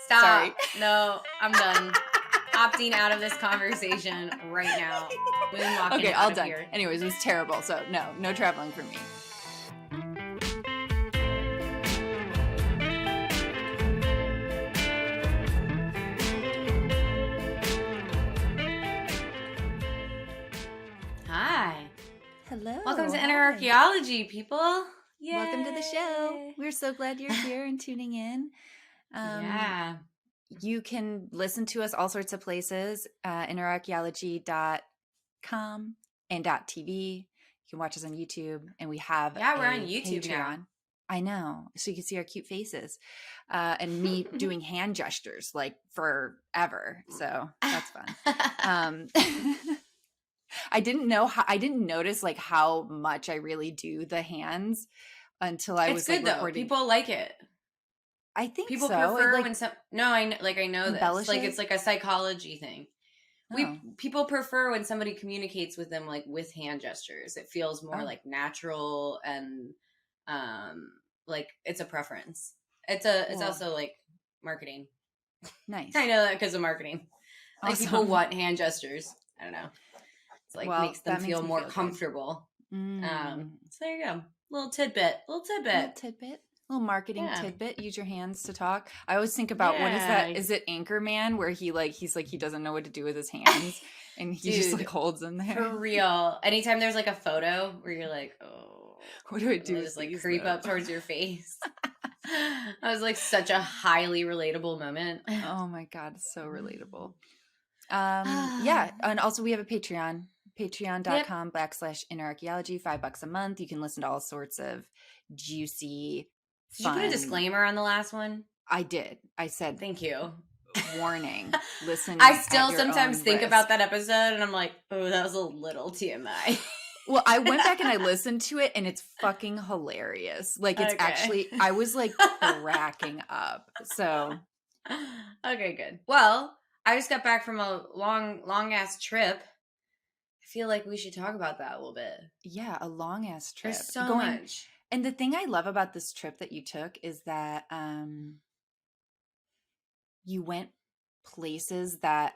Stop. Sorry. No, I'm done. Opting out of this conversation right now. Moonwalking Okay, out all of done. here. Anyways, it was terrible. So no traveling for me. Hi. Hello. Welcome to hi. Inner Archaeology, people. Yay. Welcome to the show. We're so glad you're here and tuning in. Yeah. You can listen to us all sorts of places, innerarchaeology.com and .tv. You can watch us on YouTube, and we have Yeah, we're a on YouTube Patreon. now. I know. So you can see our cute faces and me doing hand gestures like forever. So that's fun. I didn't notice like how much I really do the hands until I was good like recording. though. People like it. I think People so. prefer like, when some. No, I know this. Like embellishes? it's like a psychology thing. Oh. People prefer when somebody communicates with them like with hand gestures. It feels more Oh. like natural and like it's a preference. It's also like marketing. Nice. I know that because of marketing. Like Awesome. people want hand gestures. I don't know. It's like makes them feel more comfortable. So there you go. Little tidbit. Little marketing tidbit. Use your hands to talk. I always think about what is that? Is it Anchorman where he doesn't know what to do with his hands and he just like holds them there? For real. Anytime there's like a photo where you're like, oh, what do I do? Just like creep up towards your face. That was like such a highly relatable moment. Oh my God, so relatable. Yeah, and also we have a Patreon. Patreon.com/innerarchaeology, $5 a month. You can listen to all sorts of juicy, Did you put a disclaimer on the last one? I did. I said, thank you. Warning. Listen. I still sometimes think about that episode and I'm like, oh, that was a little TMI. Well, I went back and I listened to it and it's fucking hilarious. Like it's actually, I was like cracking up. So. Okay, good. Well, I just got back from a long ass trip. I feel like we should talk about that a little bit. Yeah, a long ass trip. There's so much. And the thing I love about this trip that you took is that you went places that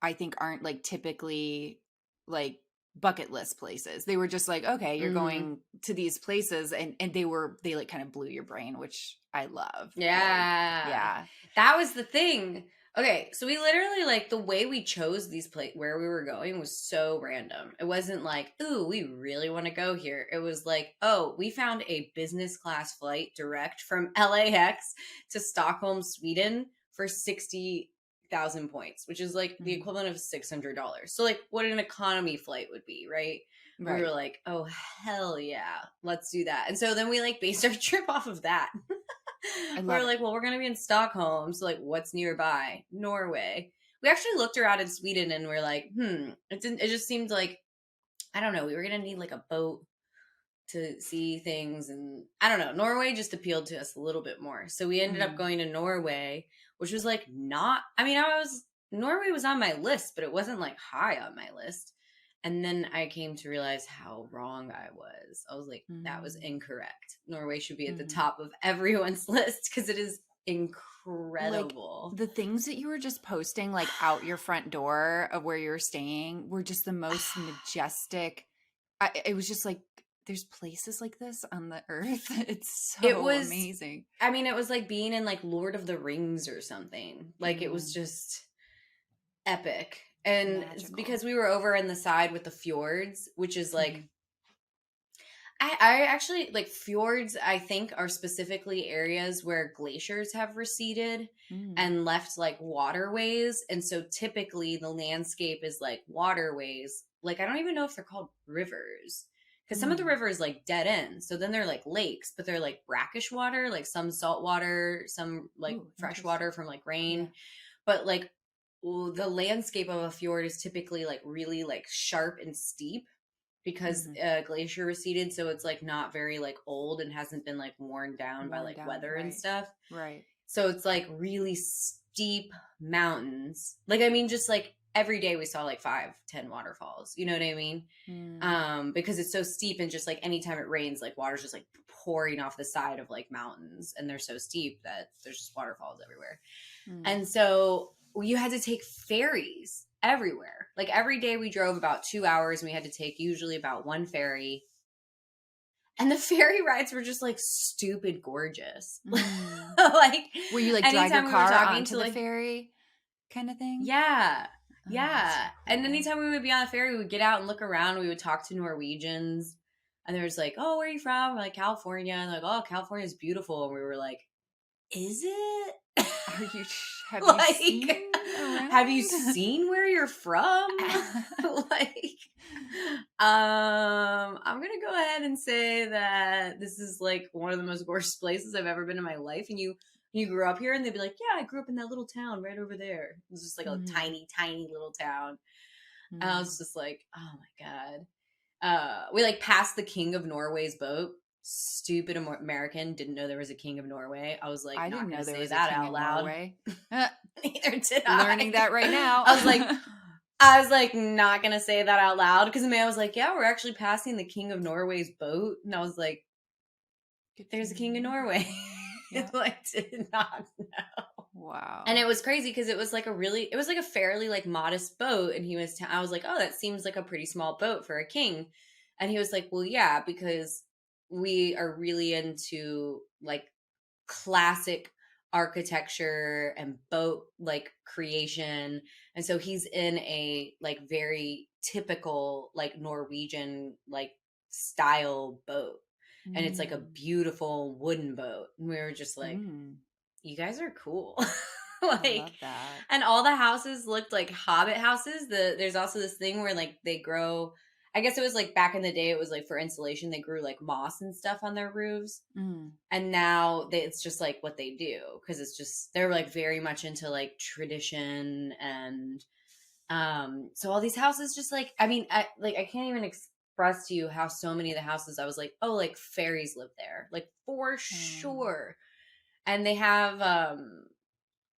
I think aren't like typically like bucket list places. They were just like, okay, you're going to these places and they like kind of blew your brain, which I love. Yeah. Like, yeah. That was the thing. Okay, so we literally like the way we chose these where we were going was so random. It wasn't like, ooh, we really want to go here. It was like, oh, we found a business class flight direct from LAX to Stockholm, Sweden for 60,000 points, which is like the equivalent of $600. So like what an economy flight would be, right? We were like, oh, hell yeah, let's do that. And so then we like based our trip off of that. We're like, well, we're going to be in Stockholm. So like what's nearby? Norway. We actually looked around in Sweden and we're like, it just seemed like, I don't know. We were going to need like a boat to see things. And I don't know. Norway just appealed to us a little bit more. So we ended up going to Norway, which was like Norway was on my list, but it wasn't like high on my list. And then I came to realize how wrong I was. I was like, that was incorrect. Norway should be at the top of everyone's list because it is incredible. Like, the things that you were just posting like out your front door of where you were staying were just the most majestic. It was just like, there's places like this on the earth. It's so amazing. I mean, it was like being in like Lord of the Rings or something. Like it was just epic. And it's because we were over in the side with the fjords, which is like, I actually like fjords, I think are specifically areas where glaciers have receded and left like waterways. And so typically the landscape is like waterways. Like, I don't even know if they're called rivers because some of the rivers like dead end. So then they're like lakes, but they're like brackish water, like some salt water, some like fresh water from like rain. Yeah. But like, the landscape of a fjord is typically like really like sharp and steep because glacier receded, so it's like not very like old and hasn't been like worn down by like weather and stuff. Right. So it's like really steep mountains. Like I mean, just like every day we saw like 5-10 waterfalls. You know what I mean? Because it's so steep, and just like anytime it rains, like water's just like pouring off the side of like mountains, and they're so steep that there's just waterfalls everywhere. And so you had to take ferries everywhere. Like every day we drove about 2 hours, and we had to take usually about one ferry. And the ferry rides were just like stupid gorgeous. Like, were you like drive your car onto the ferry kind of thing? Yeah. Oh, Yeah. so cool. And anytime we would be on the ferry, we would get out and look around. We would talk to Norwegians. And there was like, oh, where are you from? We're like, California. And like, oh, California is beautiful. And we were like, is it? Are you, have like, you seen around? Have you seen where you're from? Like, I'm gonna go ahead and say that this is like one of the most gorgeous places I've ever been in my life. And you grew up here? And they'd be like, yeah, I grew up in that little town right over there. It was just like a tiny little town. And I was just like, oh my God. We like passed the King of Norway's boat. Stupid American didn't know there was a King of Norway. I was like, I not didn't gonna know there say was that a King out of loud. Norway. Neither did I. Learning that right now. I was like, not gonna say that out loud, because the man was like, yeah, we're actually passing the King of Norway's boat. And I was like, there's a King of Norway. Yeah. Like, did not know. Wow. And it was crazy because it was like a fairly like modest boat. And I was like, oh, that seems like a pretty small boat for a king. And he was like, well, yeah, because we are really into like classic architecture and boat like creation. And so he's in a like very typical like Norwegian like style boat. And it's like a beautiful wooden boat. And we were just like, you guys are cool. Like, I love that. And all the houses looked like hobbit houses. There's also this thing where like they grow, I guess it was like back in the day, it was like for insulation, they grew like moss and stuff on their roofs. And now it's just like what they do, because it's just, they're like very much into like tradition. And so all these houses just like, I mean, I can't even express to you how so many of the houses I was like, oh, like fairies live there, like for sure. And they have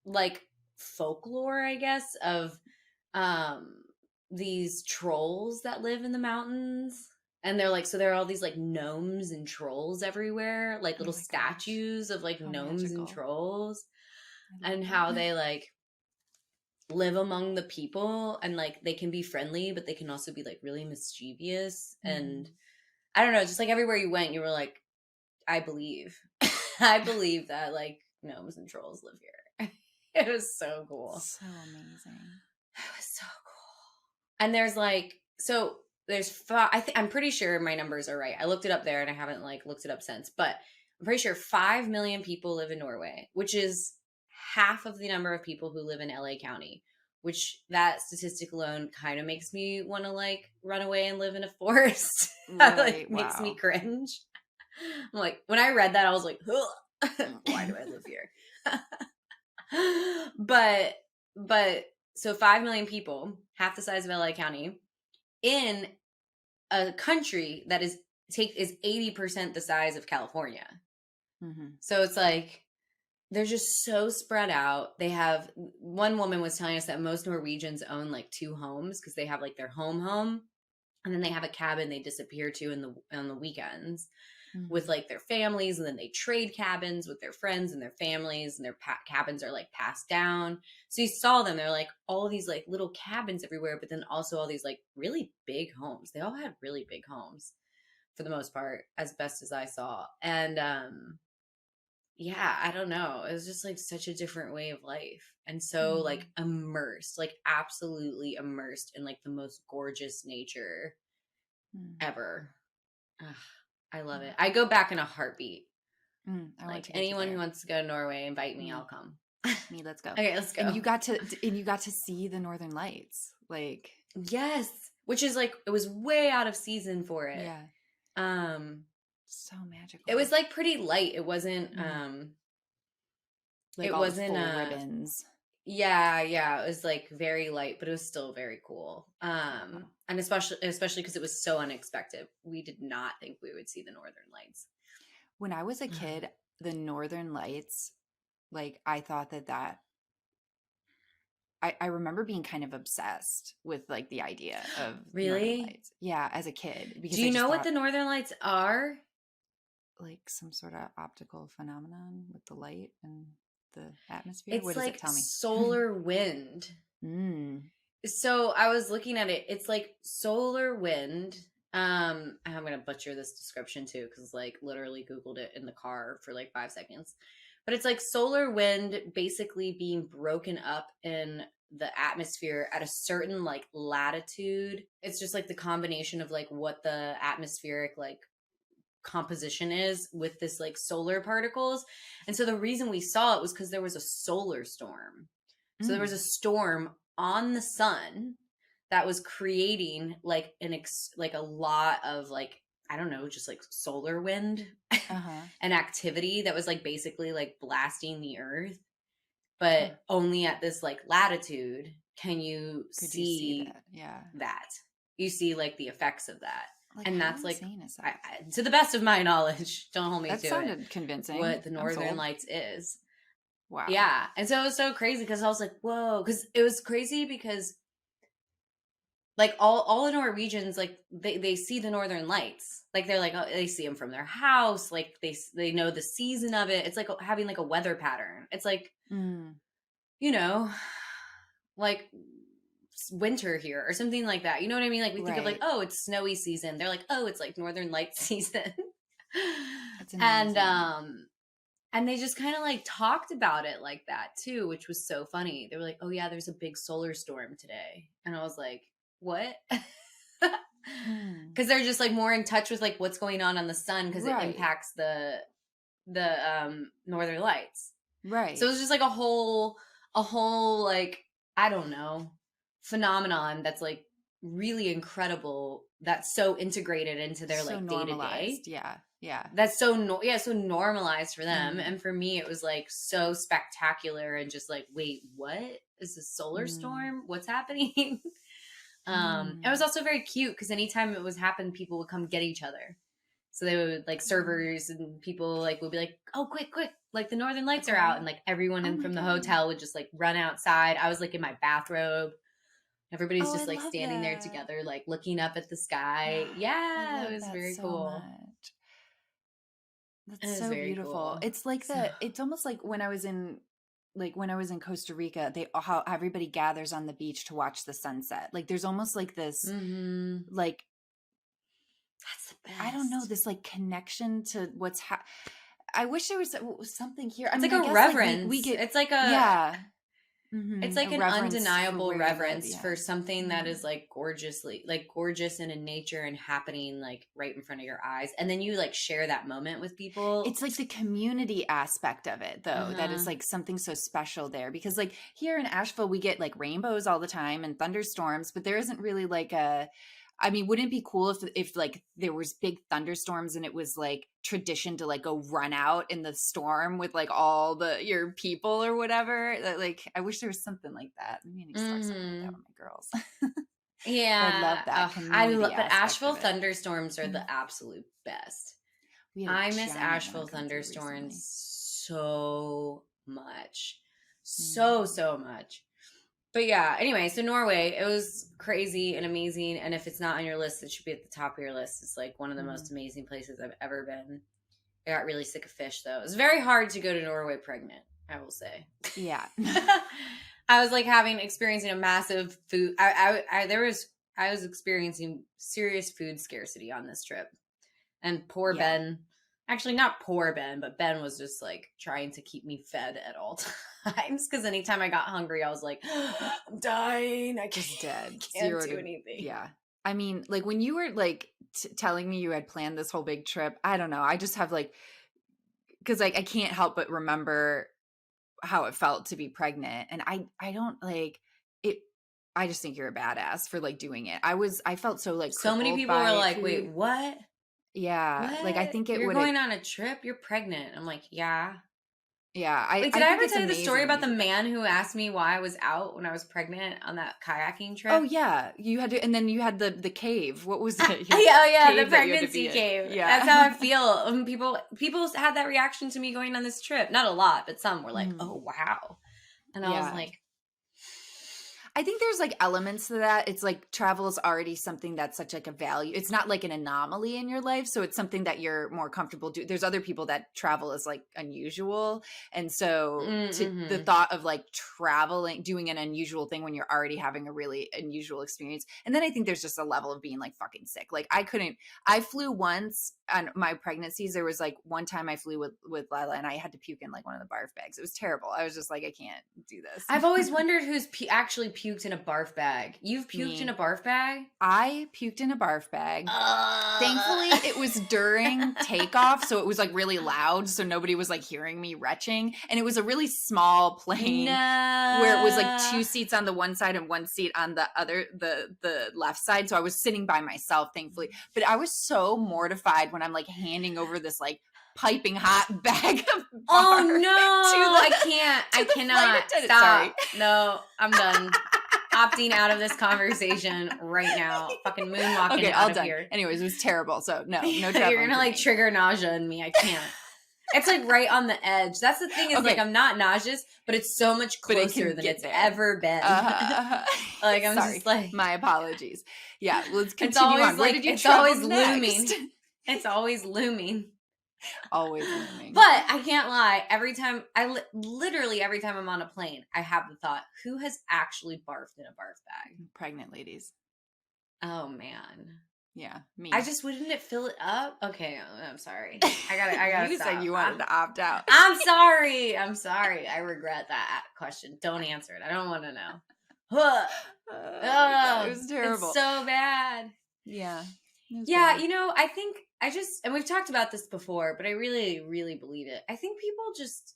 like folklore, I guess, of these trolls that live in the mountains. And they're like, so there are all these like gnomes and trolls everywhere, like little statues of like gnomes magical. And trolls, and how they like live among the people, and like they can be friendly, but they can also be like really mischievous. And I don't know, just like everywhere you went, you were like, I believe that like gnomes and trolls live here. It was so cool. So amazing. It was so cool. And there's like, so there's I'm pretty sure my numbers are right. I looked it up there, and I haven't like looked it up since, but I'm pretty sure 5 million people live in Norway, which is half of the number of people who live in LA County, which that statistic alone kind of makes me want to like run away and live in a forest. That like makes me cringe. I'm like, when I read that, I was like, why do I live here? But so 5 million people, half the size of LA County, in a country that is 80% the size of California. So it's like, they're just so spread out. They have, one woman was telling us that most Norwegians own like 2 homes, because they have like their home, and then they have a cabin they disappear to on the weekends. With like their families, and then they trade cabins with their friends and their families, and their cabins are like passed down. So you saw them, they're like all these like little cabins everywhere, but then also all these like really big homes. They all had really big homes for the most part, as best as I saw. And yeah, I don't know, it was just like such a different way of life, and so like immersed, like absolutely immersed in like the most gorgeous nature ever. Ugh. I love it. I go back in a heartbeat. Like anyone who wants to go to Norway, invite me. I'll come. Me, let's go. Okay, let's go. And you got to see the Northern Lights, like, yes, which is like, it was way out of season for it. Yeah. So magical. It was like pretty light. It wasn't like, it wasn't full ribbons. Yeah, it was like very light, but it was still very cool. And especially because it was so unexpected. We did not think we would see the Northern Lights. When I was a kid, the Northern Lights, like, I thought that I remember being kind of obsessed with like the idea of Northern Really? Lights. Yeah, as a kid, because Do I you just know what thought the Northern Lights are? like some sort of optical phenomenon with the light and the atmosphere. It's What does it like tell me? solar wind. Mm. So I was looking at it. It's like solar wind. I'm gonna butcher this description too, because like literally Googled it in the car for like 5 seconds. But it's like solar wind basically being broken up in the atmosphere at a certain like latitude. It's just like the combination of like what the atmospheric like composition is with this like solar particles. And so the reason we saw it was because there was a solar storm. So there was Mm. a storm on the sun that was creating like like a lot of like, I don't know, just like solar wind Uh-huh. and activity that was like basically like blasting the earth, Huh. but only at this like latitude can you Could you see see that? Yeah. that. You see like the effects of that. Like, And how that's like, insane is that? to the best of my knowledge, don't hold me That to it, sounded convincing. what the I'm Northern sold. Lights is. Wow. Yeah. And so it was so crazy because I was like, whoa. Because it was crazy because like all the Norwegians, like they see the Northern Lights. Like they're like, oh, they see them from their house. Like they know the season of it. It's like having like a weather pattern. It's like, Mm. you know, like winter here or something like that. You know what I mean? Like we think of like, Right. oh, it's snowy season. They're like, oh, it's like Northern Lights season. That's and amazing. and they just kind of like talked about it like that too, which was so funny. They were like, oh yeah, there's a big solar storm today. And I was like, what? Hmm. Because they're just like more in touch with like what's going on the sun because it Right. impacts the Northern Lights. So it Right. was just like a whole like, I don't know, phenomenon that's like really incredible, that's so integrated into their So like day to day. normalized. Yeah. Yeah. That's so yeah, so normalized for them. Mm. And for me it was like so spectacular and just like, wait, what is this solar Mm. storm? What's happening? It was Mm. also very cute because anytime it was happen, people would come get each other. So they would like Oh. servers and people like would be like, "Oh, quick, quick! Like the Northern Lights are out!" Oh. And like everyone Oh in my from the God. hotel would just like run outside. I was like in my bathrobe. Everybody's Oh, I just like love standing there that. together, like looking up at the sky. I Yeah, it love was that very so cool. much. It That's was so very beautiful. cool. It's like So, it's almost like when I was in Costa Rica, how everybody gathers on the beach to watch the sunset. Like there's almost like this mm-hmm. like That's the I don't know, best. this like connection to I wish there was something here. I It's like mean, I a guess like we reverence. get It's yeah, a an reverence for undeniable where the reverence for something that is like gorgeously like gorgeous and in nature and happening like right in front of your eyes. And then you like share that moment with people. It's like the community aspect of it though that Uh-huh. is like something so special there, because like here in Asheville we get like rainbows all the time and thunderstorms, but there isn't really like I mean, wouldn't it be cool if like there was big thunderstorms and it was like tradition to like go run out in the storm with like all your people or whatever? Like I wish there was something like that. Maybe I need to start something like that Mm-hmm. with my girls. But I Yeah. love that I community love, but aspect Asheville of it. thunderstorms are Mm. the absolute best. We had a I miss giant Asheville one come through thunderstorms recently. so much. So, Mm. so much. But yeah, anyway, so Norway, it was crazy and amazing. And if it's not on your list, it should be at the top of your list. It's like one of the Mm. most amazing places I've ever been. I got really sick of fish though. It was very hard to go to Norway pregnant, I will say. Yeah. I was like experiencing a massive food. I was experiencing serious food scarcity on this trip. And poor Yeah. Ben, actually not poor Ben, but Ben was just like trying to keep me fed at all times. Because anytime I got hungry, I was like, I'm dying. I Just dead. can't Zero do to anything. yeah. I mean, like when you were like telling me you had planned this whole big trip, I don't know. I just have like because like I can't help but remember how it felt to be pregnant, and I don't like it. I just think you're a badass for like doing it. I felt so like So many crippled people were by like, wait, food. what? Yeah, like I What? think it You're would have. going on a trip? You're pregnant. I'm like, yeah. Yeah, I Like, did I I think ever it's tell you the story amazing that about you the did that. man who asked me why I was out when I was pregnant on that kayaking Oh trip? yeah, you had to, and then you had the cave. What was it? Your Yeah, oh yeah, the cave that you had to be pregnancy in. cave. That's how I Yeah. feel. People had that reaction to me going on this trip. Not a lot, but some were like, Mm. "Oh wow," and I was Yeah. like, I think there's like elements to that. It's like travel is already something that's such like a value. It's not like an anomaly in your life. So it's something that you're more comfortable doing. There's other people that travel is like unusual. And so to the Mm-hmm. thought of like traveling, doing an unusual thing when you're already having a really unusual experience. And then I think there's just a level of being like fucking sick. Like I flew once on my pregnancies. There was like one time I flew with Lila and I had to puke in like one of the barf bags. It was terrible. I was just like, I can't do this. I've always wondered who's actually puked in a barf bag. You've puked in a barf bag? I puked in a barf bag. Thankfully, it was during takeoff, so it was like really loud, so nobody was like hearing me retching. And it was a really small plane where it was like 2 seats on the one side and 1 seat on the other, the left side. So I was sitting by myself, thankfully. But I was so mortified when I'm like handing over this like piping hot bag of barf. Oh no! I can't. I cannot. Stop. Sorry. No, I'm done. Opting out of this conversation right now. Fucking moonwalking out of here. Anyways, it was terrible. So no traveling. You're gonna like trigger nausea in me. I can't. It's like right on the edge. That's the thing is like I'm not nauseous, but it's so much closer than it's ever been. Like I'm just like my apologies. Yeah, let's continue on. Where did you it's travel always next? looming. It's always looming. Always looming. But I can't lie. Every time literally every time I'm on a plane, I have the thought, who has actually barfed in a barf bag? Pregnant ladies. Oh man. Yeah, me. I just wouldn't it fill it up? Okay, I'm sorry. I gotta You stop. said you wanted to opt out. I'm sorry. I regret that question. Don't answer it. I don't want to know. It was terrible. It's so bad. Yeah. Yeah, you know, I think and we've talked about this before, but I really, really believe it. I think people just,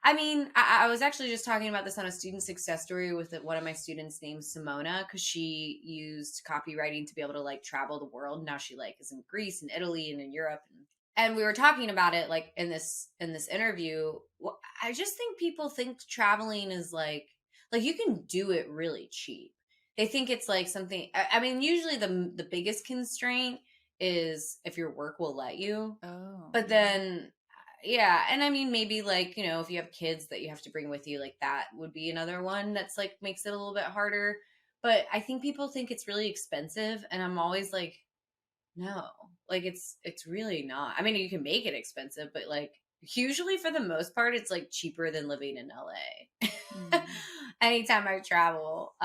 I mean, I was actually just talking about this on a student success story with one of my students named Simona, because she used copywriting to be able to like travel the world. Now she like is in Greece and Italy and in Europe. And we were talking about it like in this interview. I just think people think traveling is like you can do it really cheap. They think it's like something, I mean, usually the biggest constraint is if your work will let you. Oh. But then, yeah. And I mean, maybe like, you know, if you have kids that you have to bring with you, like that would be another one that's like makes it a little bit harder. But I think people think it's really expensive. And I'm always like, no, like it's really not. I mean, you can make it expensive, but like usually for the most part, it's like cheaper than living in LA. Anytime I travel.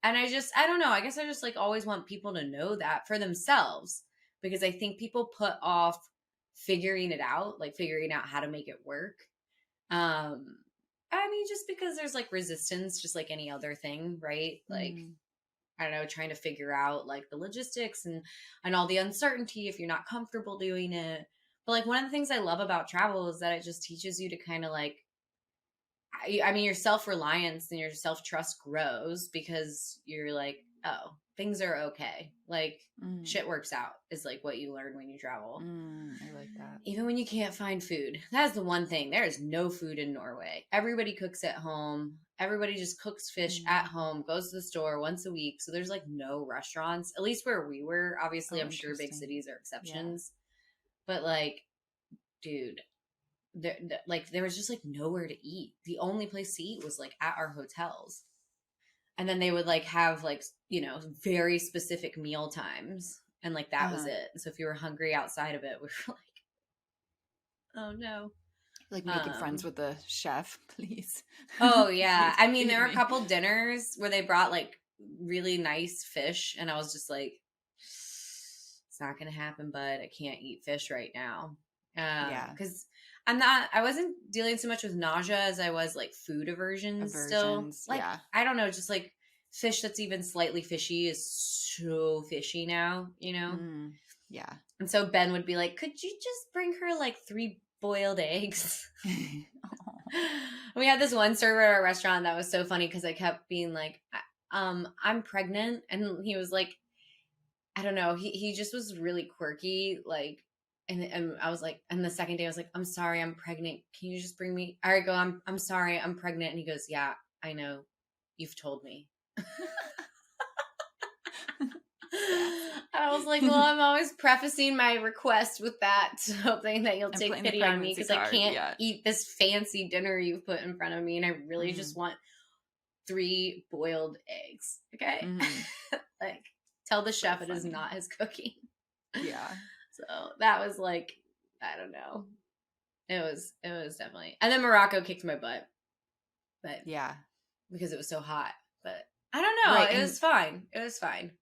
And I don't know. I guess I just like always want people to know that for themselves, because I think people put off figuring it out, like figuring out how to make it work. I mean, just because there's like resistance, just like any other thing, right? Like, I don't know, trying to figure out like the logistics and all the uncertainty if you're not comfortable doing it. But like one of the things I love about travel is that it just teaches you to kind of like, I mean, your self-reliance and your self-trust grows because you're like, oh, things are okay. Like shit works out is like what you learn when you travel. I like that. Even when you can't find food. That's the one thing. There is no food in Norway. Everybody cooks at home. Everybody just cooks fish at home, goes to the store once a week. So there's like no restaurants, at least where we were. Obviously, I'm sure big cities are exceptions. Yeah. But like, dude, there was just like nowhere to eat. The only place to eat was like at our hotels. And then they would like have like, you know, very specific meal times. And like that was it. So if you were hungry outside of it, we were like, oh no. Like making friends with the chef, please. Oh yeah. I mean, there were a couple dinners where they brought like really nice fish. And I was just like, it's not going to happen, bud. I can't eat fish right now. Because I wasn't dealing so much with nausea as I was like food aversions still. Like, yeah. I don't know, just like fish that's even slightly fishy is so fishy now, you know? Yeah. And so Ben would be like, could you just bring her like 3 boiled eggs? We had this one server at our restaurant that was so funny because I kept being like, I'm pregnant. And he was like, I don't know. He just was really quirky, like, and I was like, and the second day I was like, I'm sorry, I'm pregnant. Can you just bring me? I go, I'm sorry, I'm pregnant. And he goes, yeah, I know. You've told me. I was like, well, I'm always prefacing my request with that, hoping that you'll take pity on me because I can't eat this fancy dinner you've put in front of me. And I really just want 3 boiled eggs. Okay. Mm-hmm. Like, tell the So chef it is funny. not his cooking. Yeah. So that was like, I don't know. It was definitely. And then Morocco kicked my butt. But Yeah. because it was so hot. But I don't know. Right. It And was fine. It was fine.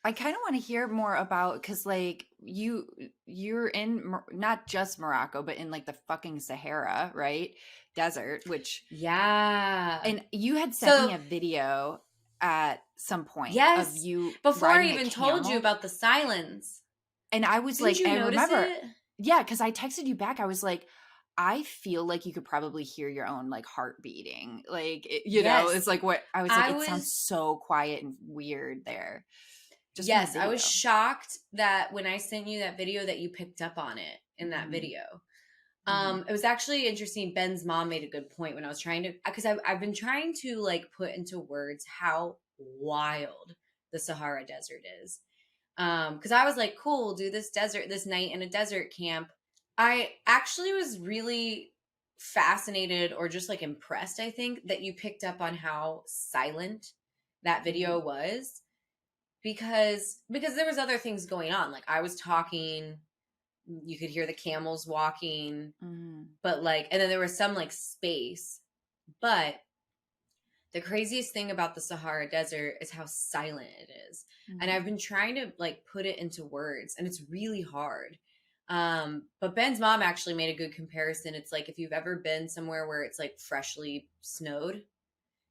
I kind of want to hear more about, because like you're in not just Morocco, but in like the fucking Sahara, right? Desert, which Yeah. and you had sent So me a video at some point of yes, you before I riding a even told you camel, about the silence. and I was Didn't like, you I notice remember, it? yeah, because I texted you back. I was like, I feel like you could probably hear your own like heart beating, like it's Yes. like what I was like. I It sounds was so quiet and weird there, just from the Yes, I was video. shocked that when I sent you that video that you picked up on it in that Mm-hmm. video. Mm-hmm. It was actually interesting. Ben's mom made a good point when I was trying to, because I've been trying to like put into words how wild the Sahara Desert is. Because I was like, cool, we'll do this night in a desert camp. I actually was really fascinated or just like impressed, I think, that you picked up on how silent that video Mm-hmm. was, because there was other things going on. Like I was talking, you could hear the camels walking, Mm-hmm. but like, and then there was some like space. But the craziest thing about the Sahara Desert is how silent it is. And I've Mm-hmm. been trying to like put it into words, and it's really hard. But Ben's mom actually made a good comparison. It's like if you've ever been somewhere where it's like freshly snowed,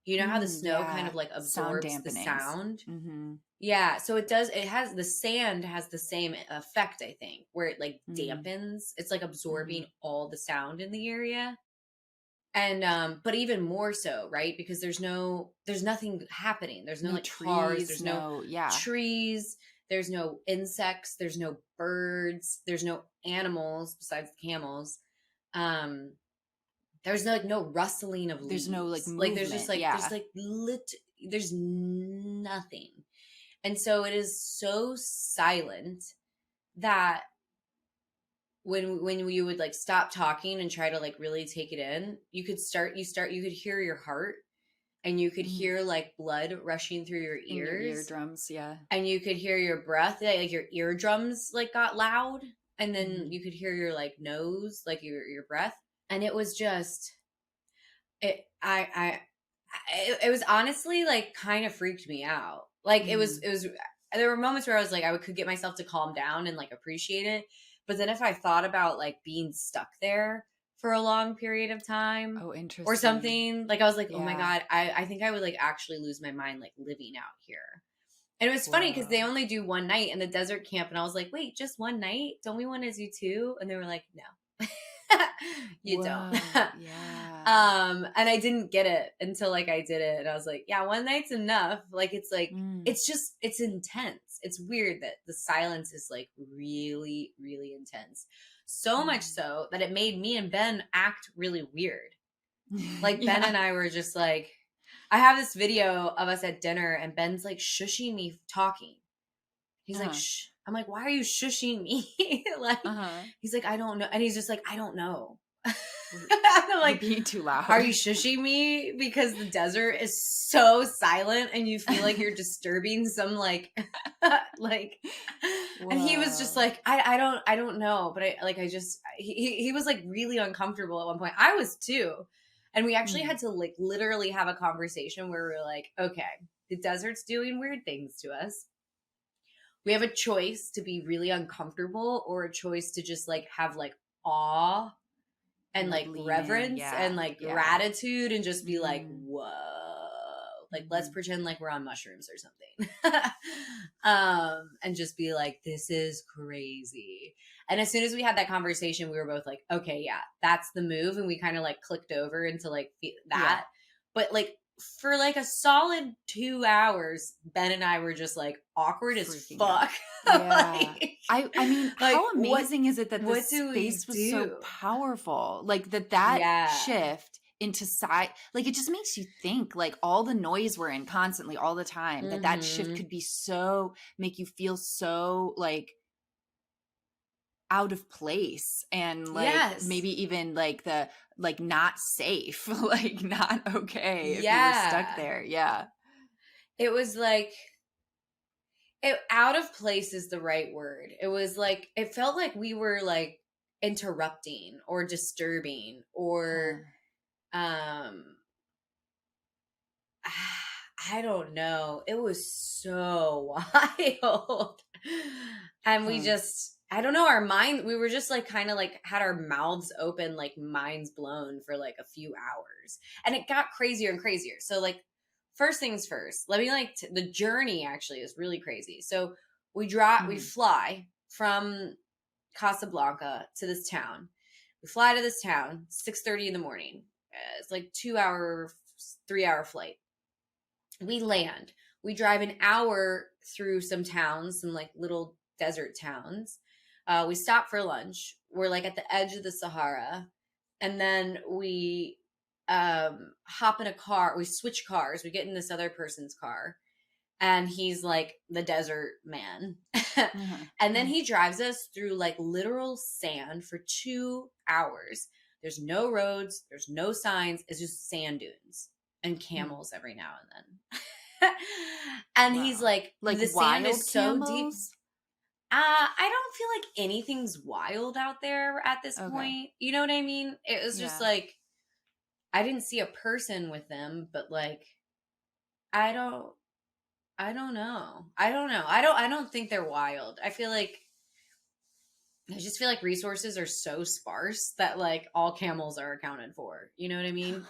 you know how the snow kind Yeah, of like sound absorbs the dampenings. sound? Mm-hmm. Yeah, so the sand has the same effect, I think, where it like Mm-hmm. dampens. It's like Mm-hmm. absorbing all the sound in the area. And but even more so, right? Because there's nothing happening. There's no No like cars, trees, there's no no, yeah. trees, there's no insects, there's no birds, there's no animals besides the camels. Um there's no, like no rustling of There's no like leaves. Like there's just movement, like yeah. there's nothing. And so it is so silent that when you would like stop talking and try to like really take it in, you could hear your heart, and you could Mm-hmm. hear like blood rushing through your In your ears, eardrums, yeah. and you could hear your breath, like your eardrums like got loud, and then Mm-hmm. you could hear your like nose, like your breath. And it was just it I it was honestly like kind of freaked me out. Like Mm-hmm. it was there were moments where I was like could get myself to calm down and like appreciate it. But then if I thought about like being stuck there for a long period of time Oh, or interesting. something, like I was like, oh my Yeah. God, I think I would like actually lose my mind like living out here. And it was funny because they Whoa. only do one night in the desert camp. And I was like, wait, just one night? Don't we want to do 2? And they were like, no, you don't. Whoa. Yeah. And I didn't get it until like I did it. And I was like, yeah, one night's enough. Like, Mm. it's intense. It's weird that the silence is like really, really intense. So much Mm. so that it made me and Ben act really weird. Like Ben Yeah. and I were just like, I have this video of us at dinner and Ben's like shushing me talking. He's like, Uh-huh. shh. I'm like, why are you shushing me? Like, Uh-huh. he's like, I don't know. And he's just like, I don't know. And I'm You're like, being too loud. are you shushing me because the desert is so silent and you feel like you're disturbing some like like and he was just Whoa. like I don't know, but he was like really uncomfortable at one point. I was too. And we actually Mm. had to like literally have a conversation where we were like, okay, the desert's doing weird things to us. We have a choice to be really uncomfortable or a choice to just like have like awe and And like like lean in. reverence Yeah. and like Yeah. gratitude and just be like, Mm. whoa, like let's Mm-hmm. pretend like we're on mushrooms or something. And just be like, this is crazy. And as soon as we had that conversation, we were both like, okay, yeah, that's the move. And we kind of like clicked over into like Yeah. that. But like for like a solid 2 hours, Ben and I were just like awkward as Freaking fuck. Yeah. Like, I mean, like, how amazing is it that what this do we space was so do? powerful? Like that Yeah. shift into like it just makes you think, like all the noise we're in constantly all the time, that Mm-hmm. shift could be make you feel so like out of place and like Yes. maybe even like the like not safe, like not okay if you were stuck Yeah. there. Yeah. It was like out of place is the right word. It was like it felt like we were like interrupting or disturbing or Huh. um I don't know. It was so wild. And we Huh. just, I don't know, our mind, we were just like kind of like had our mouths open, like minds blown for like a few hours. And it got crazier and crazier. So, like, first things first, let me like, the journey actually is really crazy. So, we Mhm. fly from Casablanca to this town. We fly to this town, 6:30 in the morning. It's like 2 hour, 3 hour flight. We land. We drive an hour through some towns, some like little desert towns. We stop for lunch. We're like at the edge of the Sahara, and then we hop in a car. We switch cars. We get in this other person's car, and he's like the desert man. Mhm. And then Mhm. he drives us through like literal sand for 2 hours. There's no roads, there's no signs, it's just sand dunes and Mhm. camels every now and then. And he's Wow. like, Like the sand wild is so deep. camels? I don't feel like anything's wild out there at this Okay. point. You know what I mean? It was just Yeah. like, I didn't see a person with them, but like, I don't, I don't know. I don't know. I don't think they're wild. I just feel like resources are so sparse that like all camels are accounted for. You know what I mean?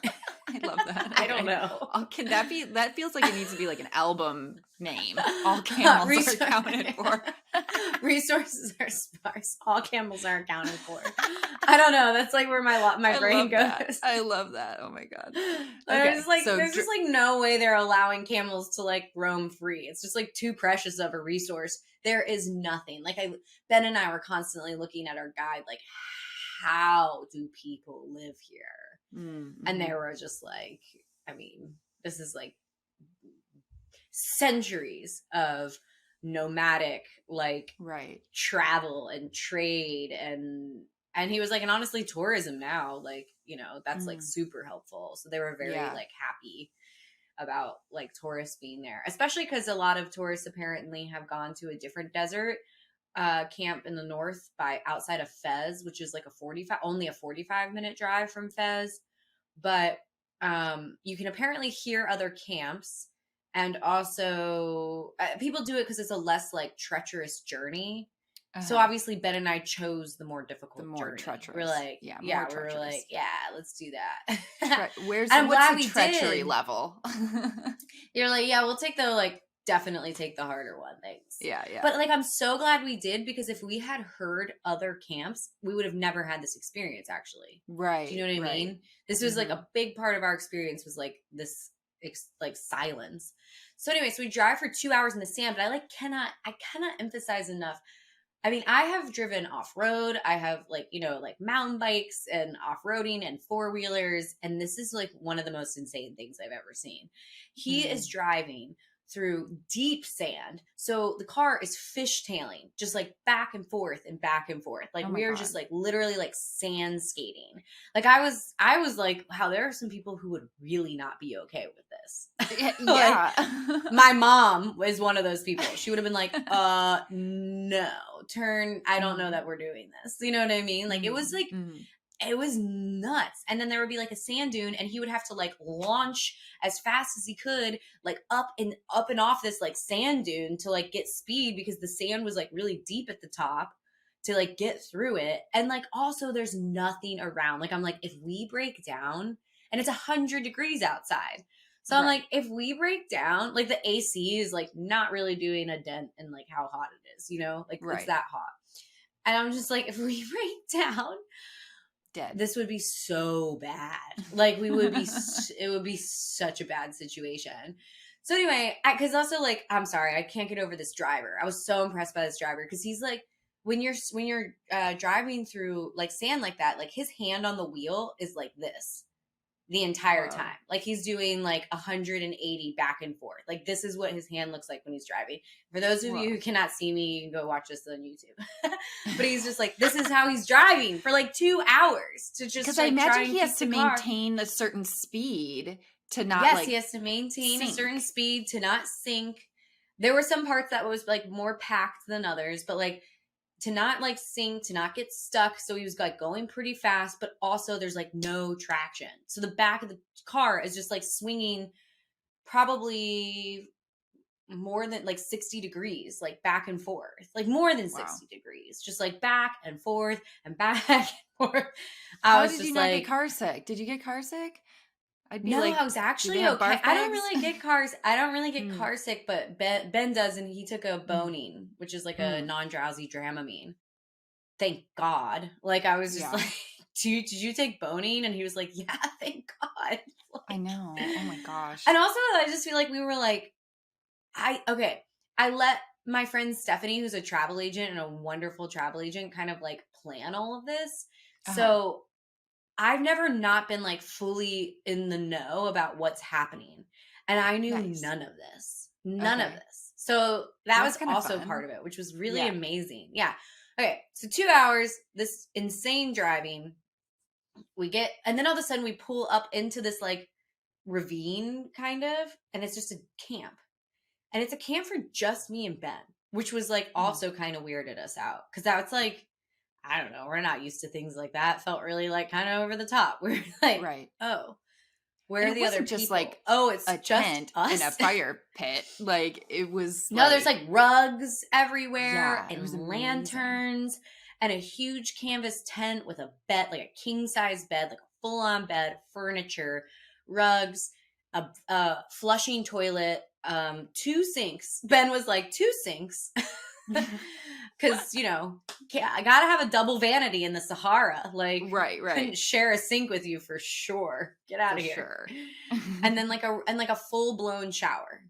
I love that. I don't Okay. know. Can that be, that feels like it needs to be like an album name. All camels are accounted for. Resources are sparse. All camels are accounted for. I don't know. That's like where my I brain love that. goes. I love that. Oh my God. There's Okay. like So, there's just like no way they're allowing camels to like roam free. It's just like too precious of a resource. There is nothing. Like Ben and I were constantly looking at our guide, like, how do people live here? And they mm-hmm. were just like, I mean, this is like centuries of nomadic like Right. travel and trade and he was like, and honestly tourism now, like, that's like Mm. super helpful. So they were very Yeah. like happy about like tourists being there, especially because a lot of tourists apparently have gone to a different desert camp in the north by outside of Fez, which is like only a 45-minute drive from Fez. But you can apparently hear other camps, and also people do it because it's a less like treacherous journey. So Uh-huh. obviously Ben and I chose the more The difficult more journey. We're treacherous. like, Yeah. More yeah, we were like, treacherous. yeah, let's do that. And I'm What's glad the we treachery did. level? You're like, yeah, we'll take the like definitely take the harder one, thanks. Yeah. Yeah. But like I'm so glad we did, because if we had heard other camps, we would have never had this experience actually. Do you Right. know what I Right. mean? This was like Mm-hmm. a big part of our experience was like this like silence. So anyway, so we drive for 2 hours in the sand, but I cannot emphasize enough. I mean, I have driven off road. I have like, like mountain bikes and off roading and four wheelers. And this is like one of the most insane things I've ever seen. He is Mm. driving through deep sand. So the car is fishtailing, just like back and forth and back and forth. Like Oh my we are God. just like literally like sand skating. Like I was like, wow, there are some people who would really not be okay with this. Like Yeah. my mom was one of those people. She would have been like, no, turn. I don't know Mm. that we're doing this. You know what I mean? Like, Mm. Mm. it was nuts. And then there would be like a sand dune, and he would have to like launch as fast as he could, like up and off this like sand dune to like get speed, because the sand was like really deep at the top to like get through it. And like also there's nothing around. Like I'm like, if we break down, and it's 100 degrees outside. So I'm Right. like, if we break down, like the AC is like not really doing a dent in like how hot it is, like it's Right. that hot. And I'm just like, if we break down, Dead. this would be so bad. Like we would be, it would be such a bad situation. So anyway, because also like, I'm sorry, I can't get over this driver. I was so impressed by this driver because he's like, when you're driving through like sand like that, like his hand on the wheel is like this. the entire Whoa. time. Like he's doing like 180 back and forth. Like this is what his hand looks like when he's driving. For those of you Whoa. who cannot see me, you can go watch this on YouTube. But he's just like, this is how he's driving for like 2 hours to just Because like I imagine try and he has keep to the car. maintain a certain speed to not Yes, like he has to maintain a sink. certain speed to not sink. There were some parts that was like more packed than others, but like to not like sink, to not get stuck. So he was like going pretty fast, but also there's like no traction. So the back of the car is just like swinging probably more than like 60 degrees, like back and forth, like more than 60 degrees, just like back and forth and back and forth. I How was did you just not like, get car sick? Did you get car sick? I'd be no, like, I was do they actually have okay. barf I don't bags? really get cars. I don't really get Mm, car sick, but Ben does, and he took a mm, boning, which is like a mm. non-drowsy Dramamine. Thank God. Like I was just Yeah, like, did you take boning? And he was like, yeah, thank God. I Like, know. Oh my and gosh. also I just feel like we were like, I let my friend Stephanie, who's a travel agent and a wonderful travel agent, kind of like plan all of this. Uh-huh. So I've never not been like fully in the know about what's happening. And I knew Nice. none of this. None of Okay. this. So that That's was kind of also fun. part of it, which was really Yeah. amazing. Yeah. Okay. So 2 hours, this insane driving. We get, and then all of a sudden we pull up into this like ravine kind of, and it's just a camp. And it's a camp for just me and Ben, which was like Mm. also kind of weirded us out. Cause that's like, I don't know, we're not used to things like that. Felt really like kind of over the top. We're like, Right. oh, And where are it the other wasn't just people? like Oh, it's a just tent in a us. fire pit. Like it was No, there's like, like rugs everywhere yeah, it was and amazing. lanterns and a huge canvas tent with a bed, like a king size bed, like a full on bed, furniture, rugs, a flushing toilet, 2 sinks. Ben was like, 2 sinks. Because, I got to have a double vanity in the Sahara. Like, Right, right. couldn't share a sink with you for sure. Get out For of here. sure. And then like a full blown shower,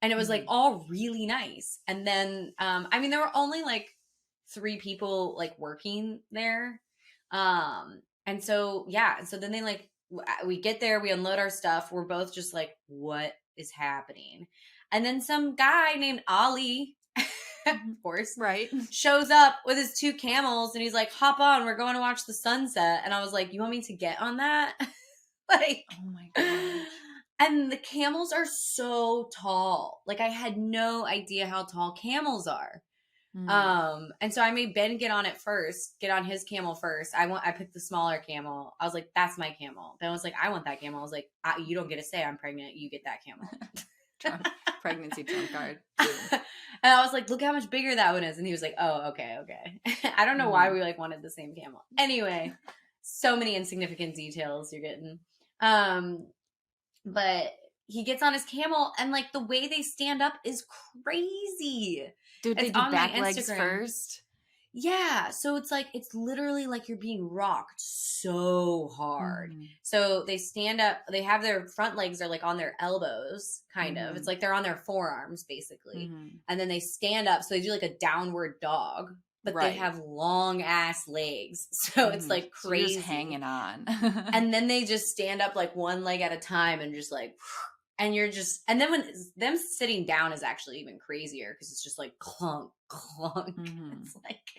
and it was like Mhm. all really nice. And then there were only like 3 people like working there, and so yeah, and so then they like we get there, we unload our stuff, we're both just like, what is happening? And then some guy named Ali, of Mhm. course, Right. shows up with his 2 camels, and he's like, hop on, we're going to watch the sunset. And I was like, you want me to get on that? Like, Oh my gosh. and the camels are so tall. Like I had no idea how tall camels are. Mm. And so I made Ben get on his camel first. I picked the smaller camel. I was like, that's my camel. Ben was like, I want that camel. I was like, you don't get to say I'm pregnant. You get that camel. Pregnancy trump card. And I was like, look how much bigger that one is. And he was like, oh, okay. I don't know why Mhm. we like wanted the same camel. Anyway, so many insignificant details you're getting. But he gets on his camel, and like the way they stand up is crazy. Did they It's do on my back legs Instagram. first? Yeah, so it's literally like you're being rocked so hard. Mm. So they stand up, they have their front legs are like on their elbows, kind of. It's Mhm. like they're on their forearms basically. Mhm. And then they stand up, so they do like a downward dog, but they Right. have long ass legs. So it's Mhm. like So you're just crazy. hanging on. And then they just stand up like one leg at a time and just like, and you're just, and then when them sitting down is actually even crazier because it's just like clunk clunk. Mhm. It's like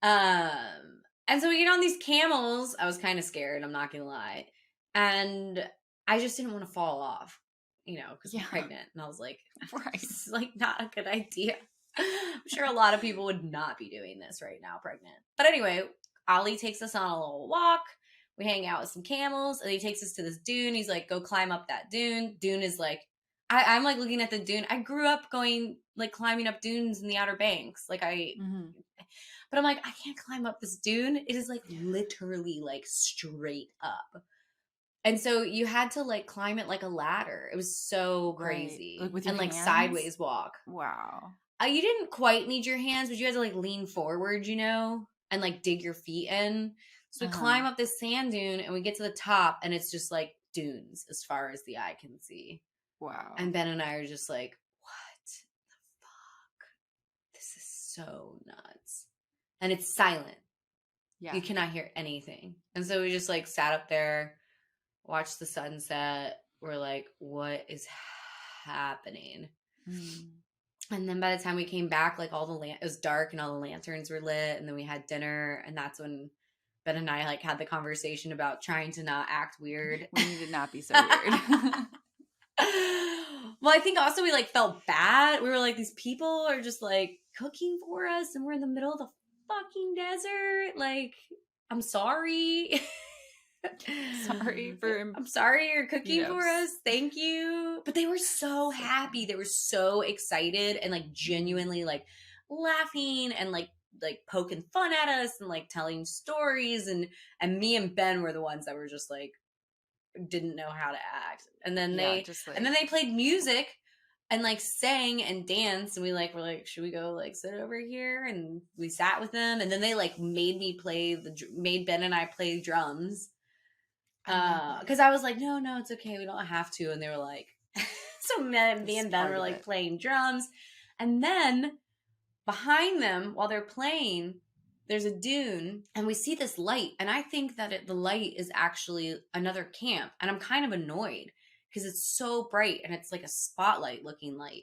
and so we get on these camels. I was kind of scared, I'm not gonna lie, and I just didn't want to fall off, because I'm Yeah. pregnant. And I was like, Right. this is like not a good idea. I'm sure a lot of people would not be doing this right now pregnant. But anyway, Ali takes us on a little walk. We hang out with some camels, and he takes us to this dune. He's like, go climb up that dune. Dune is like, I'm like looking at the dune. I grew up going like climbing up dunes in the Outer Banks. Mhm. But I'm like, I can't climb up this dune. It is like literally like straight up. And so you had to like climb it like a ladder. It was so Right. crazy. Like with your And like hands? sideways walk. Wow. You didn't quite need your hands, but you had to like lean forward, and like dig your feet in. So we Uh-huh. climb up this sand dune, and we get to the top, and it's just like dunes as far as the eye can see. Wow. And Ben and I are just like, what the fuck? This is so nuts. And it's silent. Yeah. You cannot hear anything. And so we just like sat up there watched the sunset. We're like, what is happening? Mm. And then by the time we came back, like it was dark and all the lanterns were lit, and then we had dinner, and that's when Ben and I like had the conversation about trying to not act weird. We need to not be so weird. Well, I think also we like felt bad. We were like, these people are just like cooking for us, and we're in the middle of the fucking desert. Like, I'm sorry. Sorry for, I'm sorry you're cooking you know, for us. Thank you. But they were so happy. They were so excited and like genuinely like laughing and like poking fun at us and like telling stories, and me and Ben were the ones that were just like didn't know how to act. And then yeah, just like, they played music and like sang and danced, and we like were like, should we go like sit over here? And we sat with them, and then they like made Ben and I play drums. Because I was like, no, it's okay, we don't have to. And they were like, so me and Ben were like playing drums, and then behind them while they're playing, there's a dune, and we see this light, and I think that the light is actually another camp, and I'm kind of annoyed because it's so bright and it's like a spotlight looking light.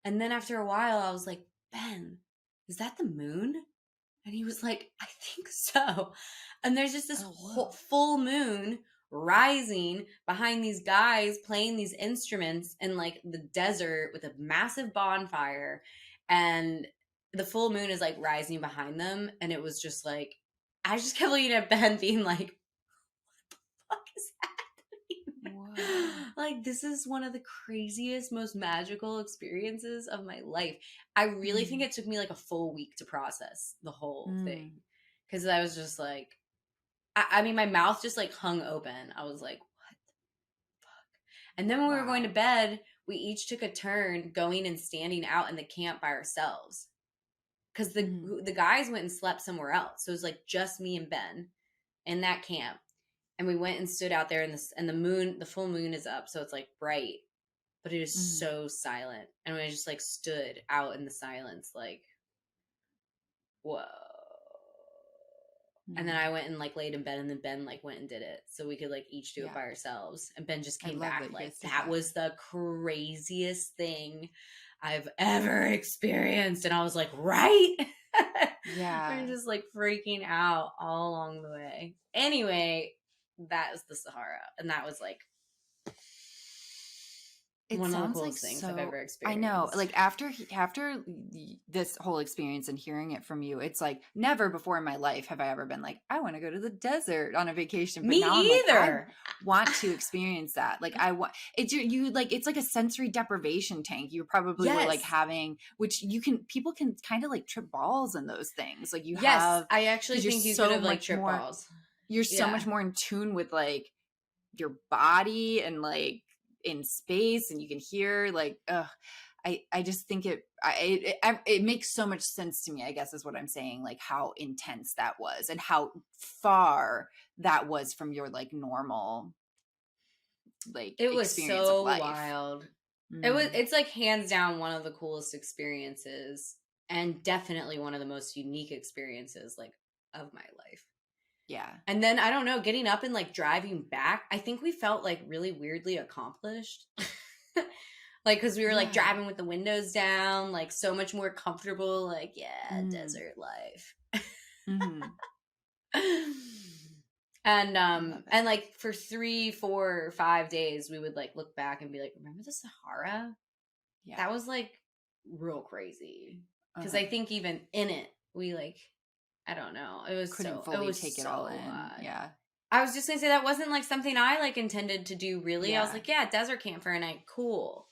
And then after a while I was like, Ben, is that the moon? And he was like, I think so. And there's just this whole full moon rising behind these guys playing these instruments in like the desert with a massive bonfire, and the full moon is like rising behind them. And it was just like, I just kept looking at Ben being like, what the fuck is happening? Like, this is one of the craziest, most magical experiences of my life. I really think it took me like a full week to process the whole thing, because I was just like, I mean, my mouth just like hung open. I was like, what the fuck? And then when we were going to bed, we each took a turn going and standing out in the camp by ourselves, because the guys went and slept somewhere else. So it was like just me and Ben in that camp. And we went and stood out there, and the full moon is up, so it's like bright, but it is so silent. And we just like stood out in the silence, like, whoa. And then I went and like laid in bed, and then Ben like went and did it, so we could like each do it by ourselves. And Ben just came back like, that was the craziest thing I've ever experienced. And I was like, right? Yeah. I'm just like freaking out all along the way. Anyway, that is the Sahara, and that was like one of the coolest things I've ever experienced. I know, like after this whole experience and hearing it from you, it's like never before in my life have I ever been like, I want to go to the desert on a vacation. But me now either. I'm like, I want to experience that. Like I want you like, it's like a sensory deprivation tank. You probably were like having, which people can kind of like trip balls in those things. Like you have, I actually think you could have like trip balls. You're so much more in tune with like your body and like in space, and you can hear like, I just think it makes so much sense to me, I guess is what I'm saying, like how intense that was and how far that was from your like normal like it was experience so of life. Wild. It's like hands down one of the coolest experiences, and definitely one of the most unique experiences like of my life. Yeah. And then I don't know, getting up and like driving back, I think we felt like really weirdly accomplished. Like, because we were like driving with the windows down, like so much more comfortable, like, desert life. And like for 3, 4, 5 days, we would like look back and be like, remember the Sahara? Yeah. That was like real crazy. Because I think even in it, we like, I don't know. It was couldn't fully take it all in. Yeah. I was just gonna say that wasn't like something I like intended to do. Really, I was like, desert camp for a night, cool.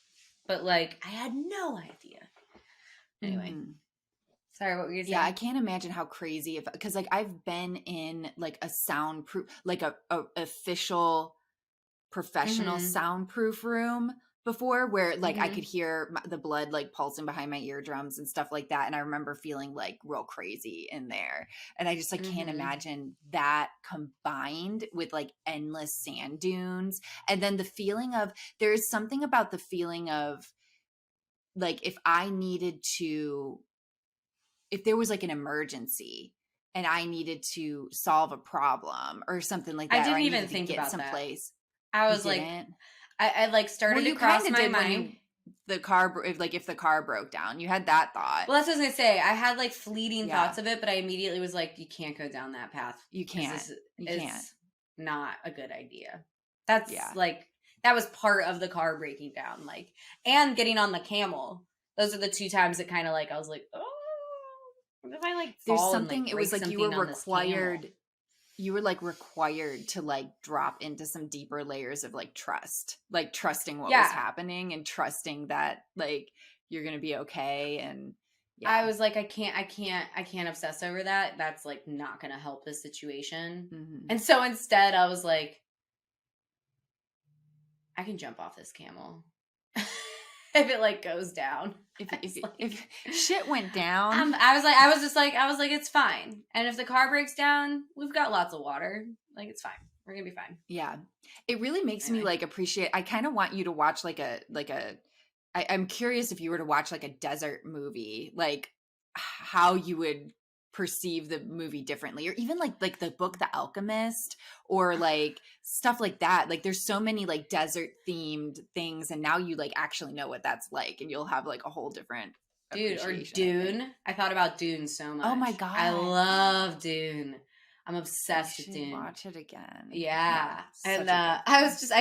But like, I had no idea. Anyway, sorry, what were you saying? Yeah, I can't imagine how crazy because like I've been in like a soundproof, like a official professional soundproof room before, where like I could hear the blood like pulsing behind my eardrums and stuff like that, and I remember feeling like real crazy in there, and I just like can't imagine that combined with like endless sand dunes, and then the feeling of, there is something about the feeling of like if there was like an emergency and I needed to solve a problem or something like that, I didn't even think about someplace. I You was like, didn't? I like started Well, to you cross kind of my did when mind. the car, if the car broke down, you had that thought. Well, that's what I was gonna say. I had like fleeting Yeah. thoughts of it, but I immediately was like, you can't go down that path. You 'cause can't. This You is can't. not a good idea. That's Yeah. like that was part of the car breaking down, like, and getting on the camel. Those are the two times that kind of like I was like, oh, what if I like There's fall and something, like it was break like you were something on this camel? required, you were like required to like drop into some deeper layers of like trust, like trusting what was Yeah. happening and trusting that like you're going to be okay. And I was like, I can't obsess over that. That's like not gonna help this situation. Mhm. And so instead, I was like, I can jump off this camel if it like goes down. If shit went down, I was like, it's fine. And if the car breaks down, we've got lots of water. Like, it's fine. We're gonna be fine. yeah, it really makes me Anyway. like appreciate. I kind of want you to watch I'm curious if you were to watch like a desert movie, like how you would perceive the movie differently, or even like the book The Alchemist, or like stuff like that. Like there's so many like desert themed things, and now you like actually know what that's like, and you'll have like a whole different Dude, or appreciation, Dune. I thought about Dune so much. Oh my God. I love Dune. I'm obsessed with Dune. Watch it again. Yeah. And I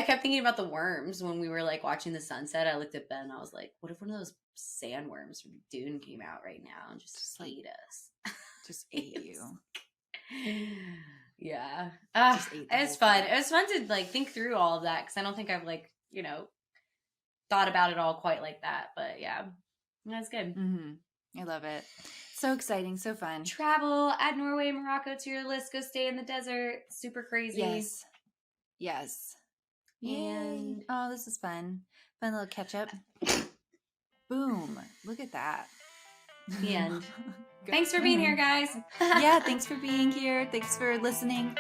kept thinking about the worms when we were like watching the sunset. I looked at Ben and I was like, what if one of those sandworms from Dune came out right now and just ate us? Just ate you. Yeah. Just ate the It's whole fun. thing. It was fun to like think through all of that because I don't think I've like, thought about it all quite like that. But yeah, that's good. Mm-hmm. I love it. So exciting, so fun. Travel, add Norway and Morocco to your list. Go stay in the desert. Super crazy. Yes. And oh, this is fun. Fun little catch up. Boom. Look at that. The end. Thanks for being here, guys. Yeah, thanks for being here. Thanks for listening.